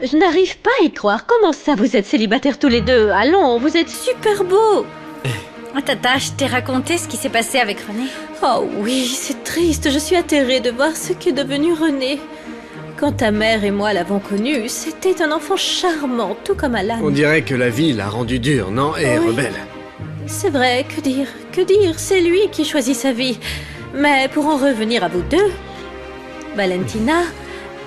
Je n'arrive pas à y croire. Comment ça, vous êtes célibataires tous les deux? Allons, vous êtes super beaux. Tata, je t'ai raconté ce qui s'est passé avec René. Oh oui, c'est triste. Je suis atterrée de voir ce qu'est devenu René. Quand ta mère et moi l'avons connu, c'était un enfant charmant, tout comme Alan. On dirait que la vie l'a rendu dur, non? Et Oui. rebelle. C'est vrai, que dire? Que dire? C'est lui qui choisit sa vie. Mais pour en revenir à vous deux, Valentina,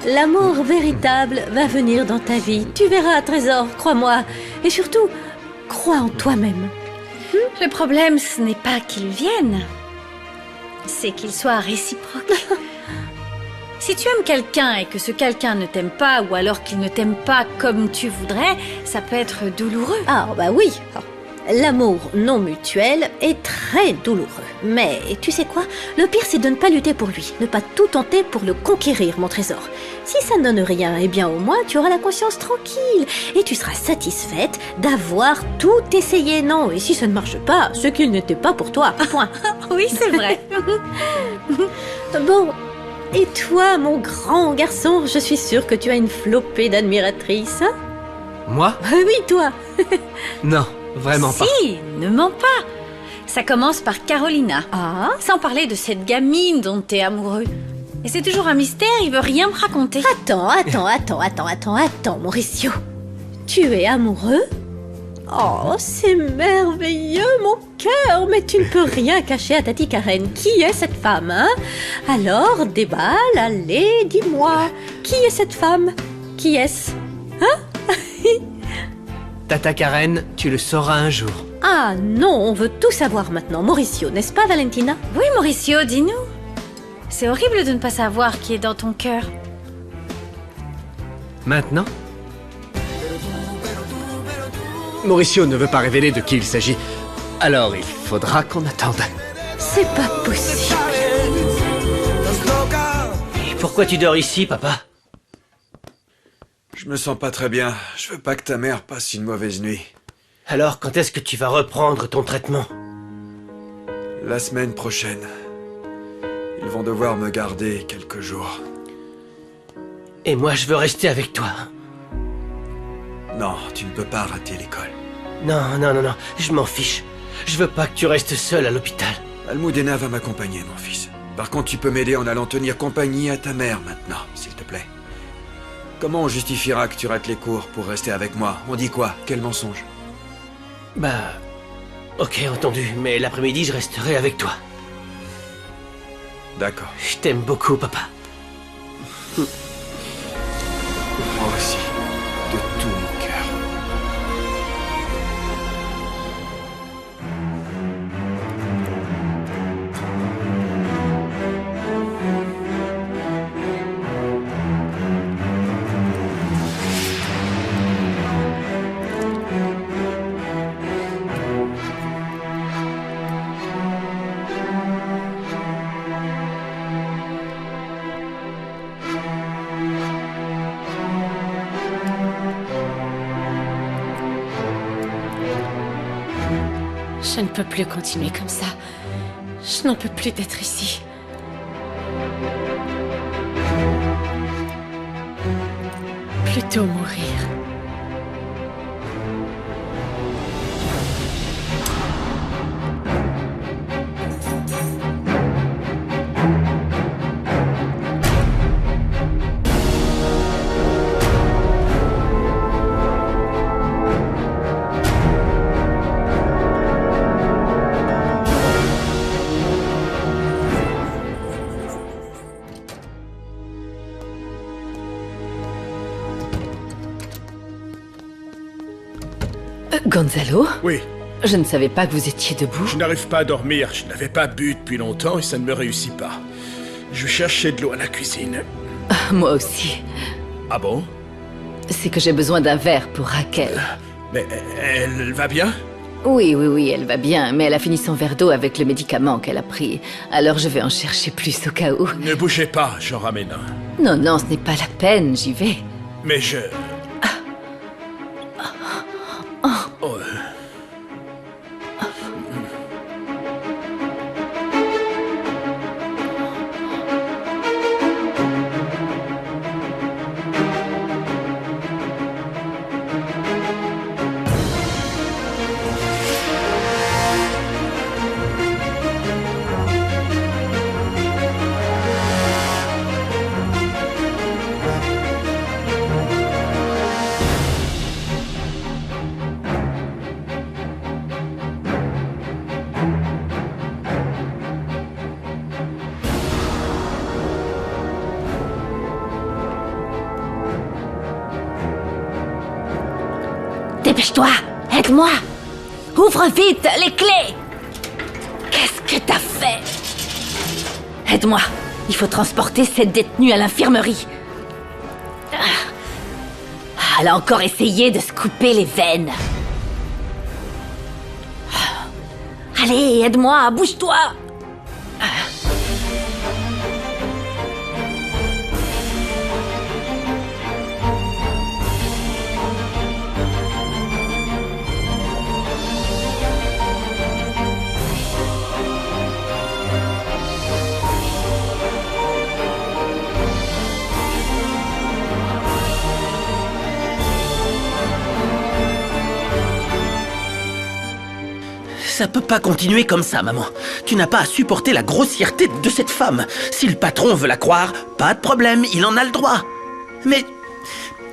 l'amour véritable va venir dans ta vie. Tu verras, Trésor, crois-moi. Et surtout, crois en toi-même. Le problème, ce n'est pas qu'il vienne, c'est qu'il soit réciproque. Si tu aimes quelqu'un et que ce quelqu'un ne t'aime pas, ou alors qu'il ne t'aime pas comme tu voudrais, ça peut être douloureux. Ah, bah oui. L'amour non mutuel est très douloureux. Mais tu sais quoi? Le pire, c'est de ne pas lutter pour lui. Ne pas tout tenter pour le conquérir, mon trésor. Si ça ne donne rien, eh bien au moins tu auras la conscience tranquille. Et tu seras satisfaite d'avoir tout essayé. Non, et si ça ne marche pas, c'est qu'il n'était pas pour toi. Point. Oui, c'est vrai. Bon. Et toi, mon grand garçon, je suis sûre que tu as une flopée d'admiratrices. Hein? Moi? Oui, toi. Non, vraiment pas. Si, ne mens pas. Ça commence par Carolina. Ah? Sans parler de cette gamine dont t'es amoureux. Et c'est toujours un mystère, il veut rien me raconter. Attends, Mauricio. Tu es amoureux? Oh, c'est merveilleux, mon cœur. Mais tu ne peux rien cacher à Tati Karen. Qui est cette femme, hein? Alors, déballe, allez, dis-moi. Qui est cette femme? Qui est-ce? Tata Karen, tu le sauras un jour. Ah non, on veut tout savoir maintenant. Mauricio, n'est-ce pas, Valentina? Oui, Mauricio, dis-nous. C'est horrible de ne pas savoir qui est dans ton cœur. Maintenant? Mauricio ne veut pas révéler de qui il s'agit. Alors il faudra qu'on attende. C'est pas possible. Et pourquoi tu dors ici, papa? Je me sens pas très bien. Je veux pas que ta mère passe une mauvaise nuit. Alors, quand est-ce que tu vas reprendre ton traitement? La semaine prochaine. Ils vont devoir me garder quelques jours. Et moi, je veux rester avec toi. Non, tu ne peux pas rater l'école. Non, je m'en fiche. Je veux pas que tu restes seul à l'hôpital. Almudena va m'accompagner, mon fils. Par contre, tu peux m'aider en allant tenir compagnie à ta mère maintenant, s'il te plaît. Comment on justifiera que tu rates les cours pour rester avec moi? On dit quoi? Quel mensonge? Bah... Ok, entendu, mais l'après-midi, je resterai avec toi. D'accord. Je t'aime beaucoup, papa. Moi aussi. De tout mon cœur. Je ne peux plus continuer comme ça. Je n'en peux plus d'être ici. Plutôt mourir. Gonzalo, Oui, je ne savais pas que vous étiez debout. je n'arrive pas à dormir. Je n'avais pas bu depuis longtemps et ça ne me réussit pas. Je cherchais de l'eau à la cuisine. Moi aussi. Ah bon? C'est que j'ai besoin d'un verre pour Raquel. Mais elle va bien? Oui, elle va bien, mais elle a fini son verre d'eau avec le médicament qu'elle a pris. Alors je vais en chercher plus au cas où. Ne bougez pas, j'en ramène un. Non, ce n'est pas la peine, j'y vais. Mais je... Oh, Dépêche-toi! Aide-moi! Ouvre vite les clés! Qu'est-ce que t'as fait? Aide-moi! Il faut transporter cette détenue à l'infirmerie. Elle a encore essayé de se couper les veines. Allez, aide-moi, bouge-toi! Ça peut pas continuer comme ça, maman. Tu n'as pas à supporter la grossièreté de cette femme. Si le patron veut la croire, pas de problème, il en a le droit. Mais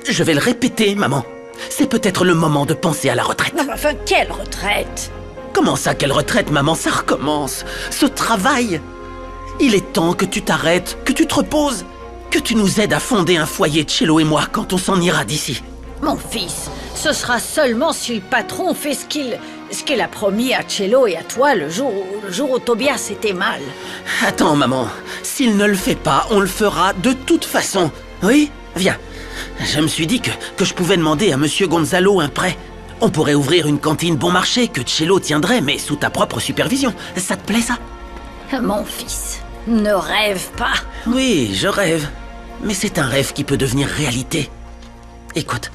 je vais le répéter, maman. C'est peut-être le moment de penser à la retraite. Non, mais enfin, quelle retraite? Comment ça, quelle retraite, maman? Ça recommence. Ce travail. Il est temps que tu t'arrêtes, que tu te reposes, que tu nous aides à fonder un foyer, Cello et moi, quand on s'en ira d'ici. Mon fils, ce sera seulement si le patron fait ce qu'il a promis à Cello et à toi le jour où Tobias était mal. Attends, maman. S'il ne le fait pas, on le fera de toute façon. Oui? Viens. Je me suis dit que je pouvais demander à Monsieur Gonzalo un prêt. On pourrait ouvrir une cantine bon marché que Cello tiendrait, mais sous ta propre supervision. Ça te plaît, ça? Mon fils, ne rêve pas. Oui, je rêve. Mais c'est un rêve qui peut devenir réalité. Écoute,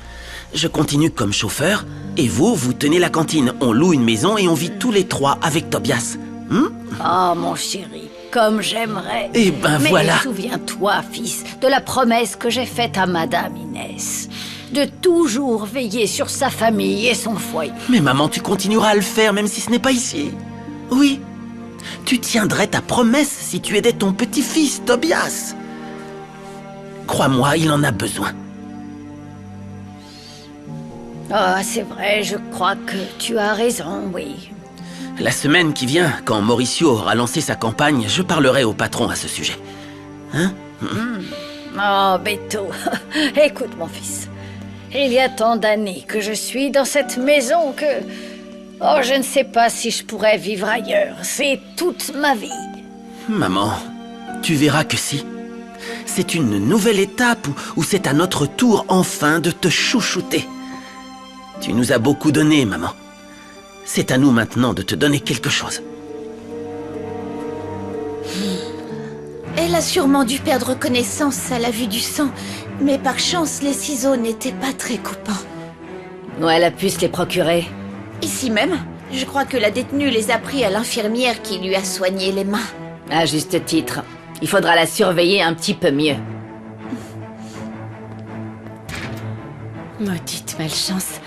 je continue comme chauffeur, et vous tenez la cantine. On loue une maison et on vit tous les trois avec Tobias. Oh, mon chéri, comme j'aimerais. Eh ben Mais voilà. souviens-toi, fils, de la promesse que j'ai faite à Madame Inès. De toujours veiller sur sa famille et son foyer. Mais maman, tu continueras à le faire même si ce n'est pas ici. Oui. Tu tiendrais ta promesse si tu aidais ton petit-fils, Tobias. Crois-moi, il en a besoin. Ah, c'est vrai, je crois que tu as raison, oui. La semaine qui vient, quand Mauricio aura lancé sa campagne, je parlerai au patron à ce sujet. Hein? Oh, Beto, écoute, mon fils. Il y a tant d'années que je suis dans cette maison que... Oh, je ne sais pas si je pourrais vivre ailleurs. C'est toute ma vie. Maman, tu verras que si. C'est une nouvelle étape où c'est à notre tour enfin de te chouchouter. Tu nous as beaucoup donné, maman. C'est à nous maintenant de te donner quelque chose. Elle a sûrement dû perdre connaissance à la vue du sang, mais par chance, les ciseaux n'étaient pas très coupants. Où elle a pu se les procurer. Ici même, je crois que la détenue les a pris à l'infirmière qui lui a soigné les mains. À juste titre. Il faudra la surveiller un petit peu mieux. Maudite malchance.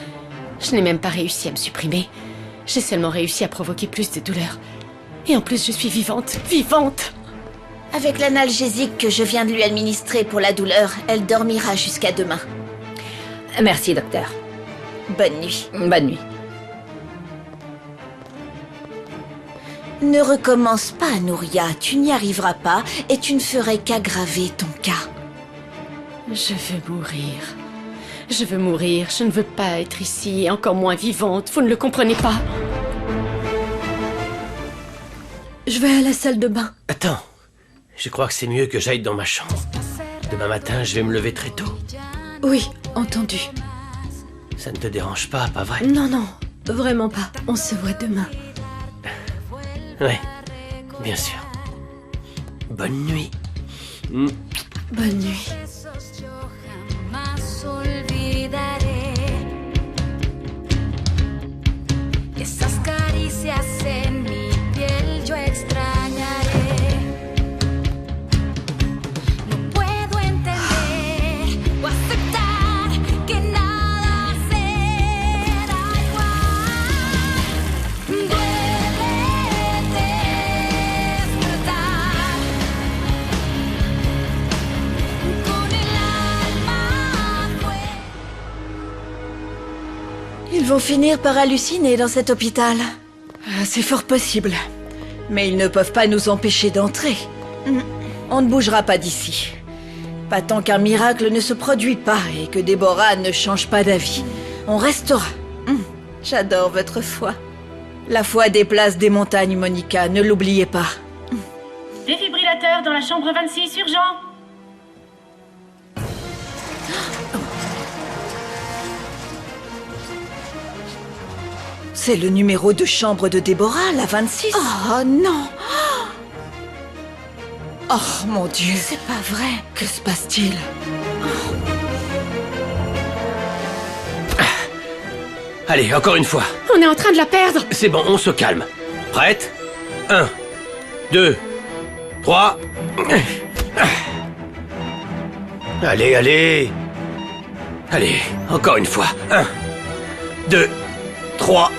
Je n'ai même pas réussi à me supprimer. J'ai seulement réussi à provoquer plus de douleur. Et en plus, je suis vivante. Vivante! Avec l'analgésique que je viens de lui administrer pour la douleur, elle dormira jusqu'à demain. Merci, docteur. Bonne nuit. Bonne nuit. Ne recommence pas, Nouria. Tu n'y arriveras pas et tu ne ferais qu'aggraver ton cas. Je veux mourir. Je veux mourir. Je ne veux pas être ici et encore moins vivante. Vous ne le comprenez pas. Je vais à la salle de bain. Attends, je crois que c'est mieux que j'aille dans ma chambre. Demain matin, je vais me lever très tôt. Oui, entendu. Ça ne te dérange pas vrai? Non, non, vraiment pas. On se voit demain. Oui, bien sûr. Bonne nuit. Bonne nuit. Esas caricias en mi piel yo extrañaré. No puedo entender o aceptar que nada será igual. Duele despertar con el alma fuera. Ils vont finir par halluciner dans cet hôpital. C'est fort possible. Mais ils ne peuvent pas nous empêcher d'entrer. On ne bougera pas d'ici. Pas tant qu'un miracle ne se produit pas et que Déborah ne change pas d'avis. On restera. J'adore votre foi. La foi déplace des montagnes, Monica, ne l'oubliez pas. Défibrillateur dans la chambre 26, urgent. C'est le numéro de chambre de Déborah, la 26. Oh non. Oh mon Dieu. C'est pas vrai. Que se passe-t-il? Allez, encore une fois. On est en train de la perdre. C'est bon, on se calme. Prête? 1, 2, 3. Allez, allez. Allez, encore une fois. 1, 2, 3.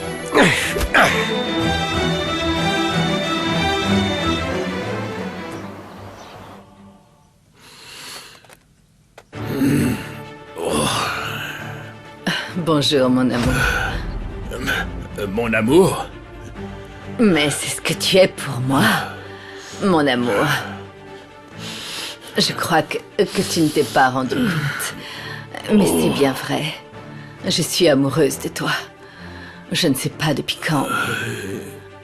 Bonjour, mon amour. Mon amour? Mais c'est ce que tu es pour moi, mon amour. Je crois que tu ne t'es pas rendu compte. Mais c'est bien vrai. Je suis amoureuse de toi. Je ne sais pas depuis quand.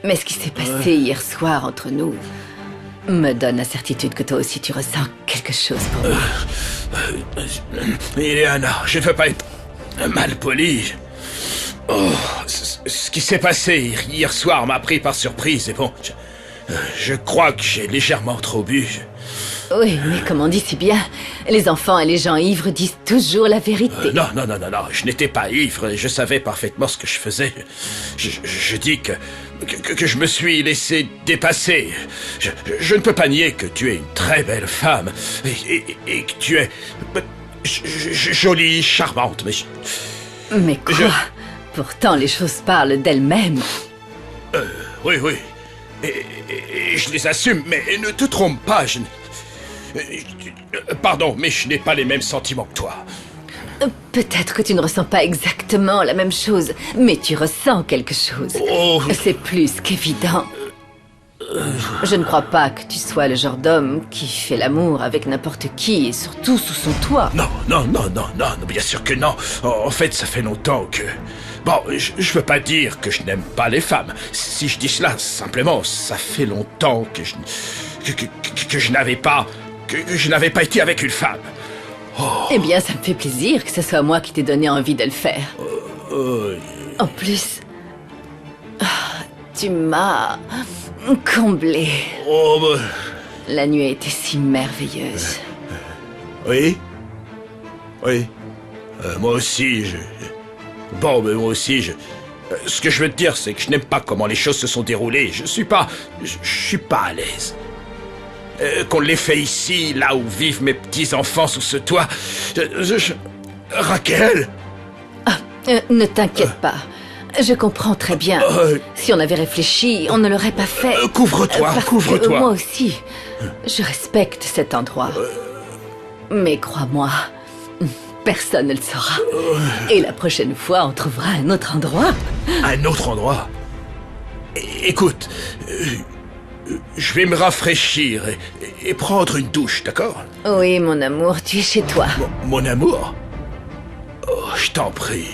Mais ce qui s'est passé hier soir entre nous me donne la certitude que toi aussi tu ressens quelque chose pour moi. Ileana, je ne veux pas être mal poli. Oh, ce qui s'est passé hier soir m'a pris par surprise et bon, je crois que j'ai légèrement trop bu. Oui, mais comme on dit si bien, les enfants et les gens ivres disent toujours la vérité. Non, je n'étais pas ivre, je savais parfaitement ce que je faisais. Je dis que je me suis laissé dépasser. Je ne peux pas nier que tu es une très belle femme et que tu es jolie, charmante, mais... Mais quoi? Pourtant, les choses parlent d'elles-mêmes. Oui. Et je les assume, mais ne te trompe pas, Pardon, mais je n'ai pas les mêmes sentiments que toi. Peut-être que tu ne ressens pas exactement la même chose, mais tu ressens quelque chose. Oh. C'est plus qu'évident. Je ne crois pas que tu sois le genre d'homme qui fait l'amour avec n'importe qui, et surtout sous son toit. Non, bien sûr que non. En fait, ça fait longtemps que... Bon, je veux pas dire que je n'aime pas les femmes. Si je dis cela, simplement, ça fait longtemps que je n'avais pas... que je n'avais pas été avec une femme. Oh. Eh bien, ça me fait plaisir que ce soit moi qui t'ai donné envie de le faire. En plus... tu m'as... comblé. Oh, bah... La nuit a été si merveilleuse. Oui. Moi aussi, Bon, mais moi aussi, ce que je veux te dire, c'est que je n'aime pas comment les choses se sont déroulées. Je suis pas à l'aise. Qu'on l'ait fait ici, là où vivent mes petits-enfants sous ce toit. Raquel? Ne t'inquiète pas. Je comprends très bien. Si on avait réfléchi, on ne l'aurait pas fait. Couvre-toi. Moi aussi, je respecte cet endroit. Mais crois-moi, personne ne le saura. Et la prochaine fois, on trouvera un autre endroit. Un autre endroit? Écoute, je vais me rafraîchir et prendre une douche, d'accord? Oui, mon amour, tu es chez toi. Mon amour? Oh, je t'en prie.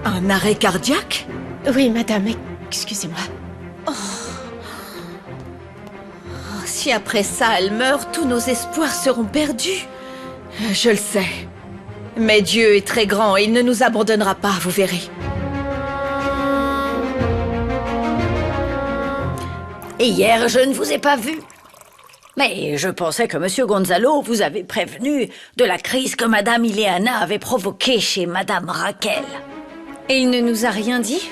Un arrêt cardiaque? Oui, madame, excusez-moi. Si après ça elle meurt, tous nos espoirs seront perdus. Je le sais. Mais Dieu est très grand et il ne nous abandonnera pas, vous verrez. Hier, je ne vous ai pas vu. Mais je pensais que Monsieur Gonzalo vous avait prévenu de la crise que Madame Ileana avait provoquée chez Madame Raquel. Et il ne nous a rien dit?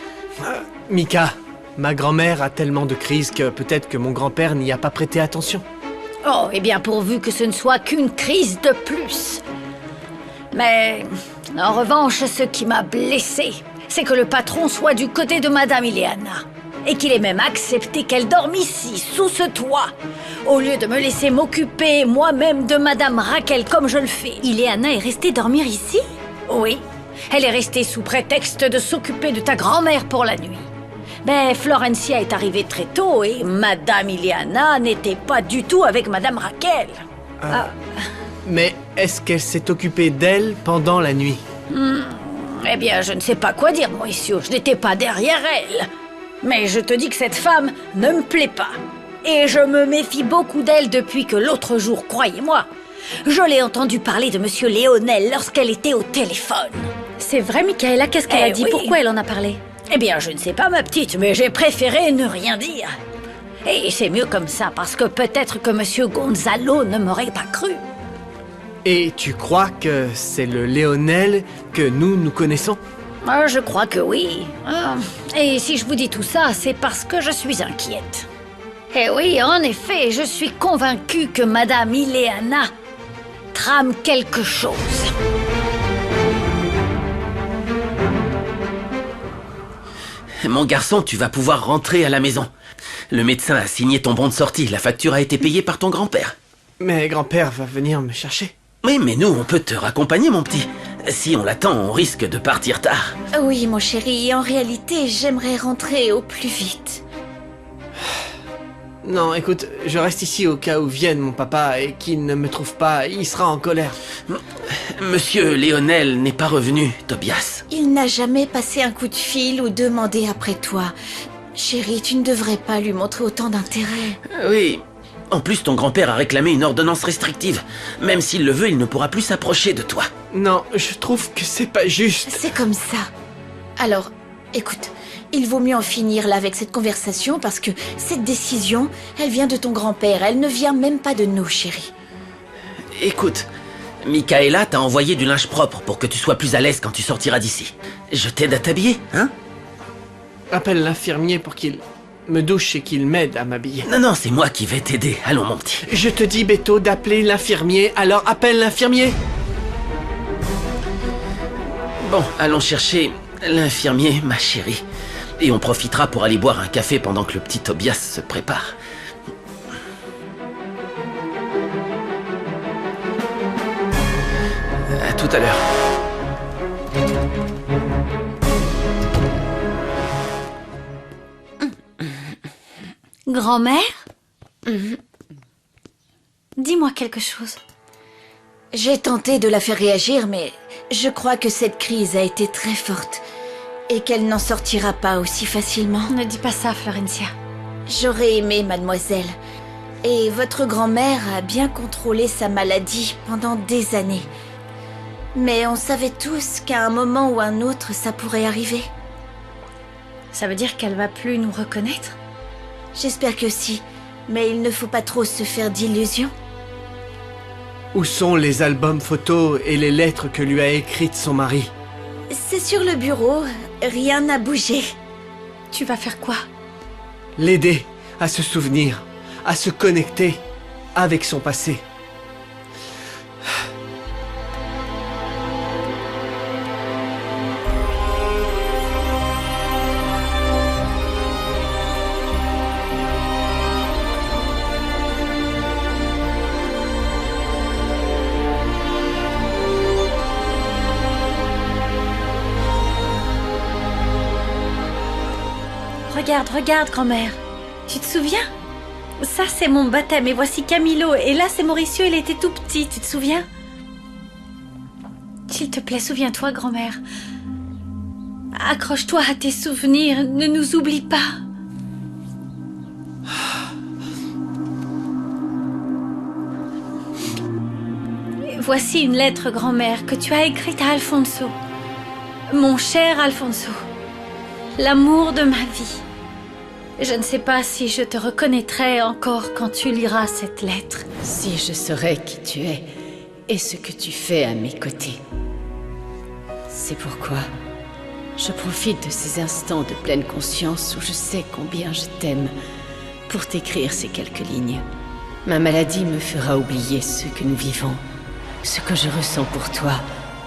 Mika, ma grand-mère a tellement de crises que peut-être que mon grand-père n'y a pas prêté attention. Oh, eh bien pourvu que ce ne soit qu'une crise de plus. Mais, en revanche, ce qui m'a blessée, c'est que le patron soit du côté de Madame Ileana. Et qu'il ait même accepté qu'elle dorme ici, sous ce toit, au lieu de me laisser m'occuper moi-même de Madame Raquel comme je le fais. Ileana est restée dormir ici? Oui, elle est restée sous prétexte de s'occuper de ta grand-mère pour la nuit. Mais Florencia est arrivée très tôt et Madame Ileana n'était pas du tout avec Madame Raquel. Mais est-ce qu'elle s'est occupée d'elle pendant la nuit? Eh bien, je ne sais pas quoi dire, Mauricio. Je n'étais pas derrière elle. Mais je te dis que cette femme ne me plaît pas. Et je me méfie beaucoup d'elle depuis que l'autre jour, croyez-moi. Je l'ai entendu parler de Monsieur Léonel lorsqu'elle était au téléphone. C'est vrai, Michaela, qu'est-ce qu'elle a dit? oui. Pourquoi elle en a parlé? Eh bien, je ne sais pas, ma petite, mais j'ai préféré ne rien dire. Et c'est mieux comme ça, parce que peut-être que Monsieur Gonzalo ne m'aurait pas cru. Et tu crois que c'est le Léonel que nous connaissons? Je crois que oui. Et si je vous dis tout ça, c'est parce que je suis inquiète. Eh oui, en effet, je suis convaincue que Madame Ileana trame quelque chose. Mon garçon, tu vas pouvoir rentrer à la maison. Le médecin a signé ton bon de sortie. La facture a été payée par ton grand-père. Mais grand-père va venir me chercher. Oui, mais nous, on peut te raccompagner, mon petit. Si on l'attend, on risque de partir tard. Oui, mon chéri, en réalité, j'aimerais rentrer au plus vite. Non, écoute, je reste ici au cas où vienne mon papa et qu'il ne me trouve pas, il sera en colère. Monsieur Léonel n'est pas revenu, Tobias. Il n'a jamais passé un coup de fil ou demandé après toi. Chéri, tu ne devrais pas lui montrer autant d'intérêt. Oui. En plus, ton grand-père a réclamé une ordonnance restrictive. Même s'il le veut, il ne pourra plus s'approcher de toi. Non, je trouve que c'est pas juste. C'est comme ça. Alors, écoute, il vaut mieux en finir là avec cette conversation parce que cette décision, elle vient de ton grand-père. Elle ne vient même pas de nous, chéri. Écoute, Michaela t'a envoyé du linge propre pour que tu sois plus à l'aise quand tu sortiras d'ici. Je t'aide à t'habiller, hein? Appelle l'infirmier pour qu'il me douche et qu'il m'aide à m'habiller. Non, c'est moi qui vais t'aider. Allons, mon petit. Je te dis, Beto, d'appeler l'infirmier, alors appelle l'infirmier. Bon, allons chercher l'infirmier, ma chérie. Et on profitera pour aller boire un café pendant que le petit Tobias se prépare. À tout à l'heure. Grand-mère? Dis-moi quelque chose. J'ai tenté de la faire réagir, mais je crois que cette crise a été très forte et qu'elle n'en sortira pas aussi facilement. Ne dis pas ça, Florencia. J'aurais aimé, mademoiselle. Et votre grand-mère a bien contrôlé sa maladie pendant des années. Mais on savait tous qu'à un moment ou un autre, ça pourrait arriver. Ça veut dire qu'elle va plus nous reconnaître? J'espère que si, mais il ne faut pas trop se faire d'illusions. Où sont les albums photos et les lettres que lui a écrites son mari? C'est sur le bureau, rien n'a bougé. Tu vas faire quoi? L'aider à se souvenir, à se connecter avec son passé. Regarde, grand-mère. Tu te souviens? Ça, c'est mon baptême, et voici Camilo. Et là, c'est Mauricio, il était tout petit, tu te souviens? S'il te plaît, souviens-toi, grand-mère. Accroche-toi à tes souvenirs, ne nous oublie pas. Et voici une lettre, grand-mère, que tu as écrite à Alfonso. Mon cher Alfonso, l'amour de ma vie. Je ne sais pas si je te reconnaîtrai encore quand tu liras cette lettre. Si je saurais qui tu es et ce que tu fais à mes côtés. C'est pourquoi je profite de ces instants de pleine conscience où je sais combien je t'aime pour t'écrire ces quelques lignes. Ma maladie me fera oublier ce que nous vivons, ce que je ressens pour toi,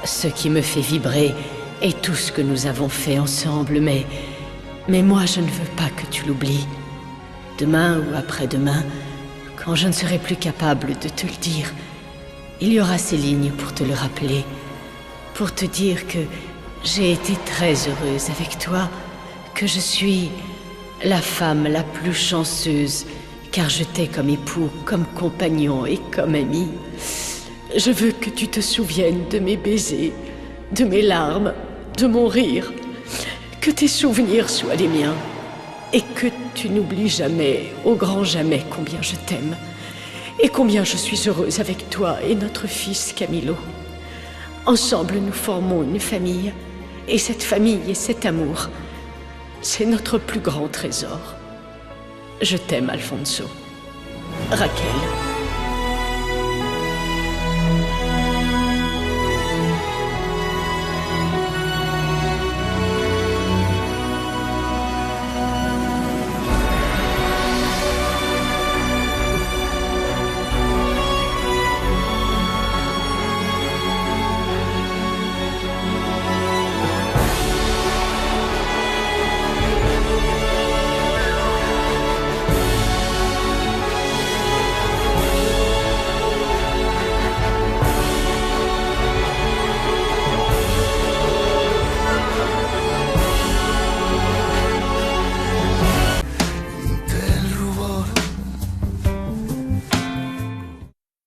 ce qui me fait vibrer et tout ce que nous avons fait ensemble, mais moi, je ne veux pas que tu l'oublies. Demain ou après-demain, quand je ne serai plus capable de te le dire, il y aura ces lignes pour te le rappeler, pour te dire que j'ai été très heureuse avec toi, que je suis la femme la plus chanceuse car je t'ai comme époux, comme compagnon et comme ami. Je veux que tu te souviennes de mes baisers, de mes larmes, de mon rire, que tes souvenirs soient les miens, et que tu n'oublies jamais, au grand jamais, combien je t'aime, et combien je suis heureuse avec toi et notre fils Camilo. Ensemble, nous formons une famille, et cette famille et cet amour, c'est notre plus grand trésor. Je t'aime, Alfonso. Raquel.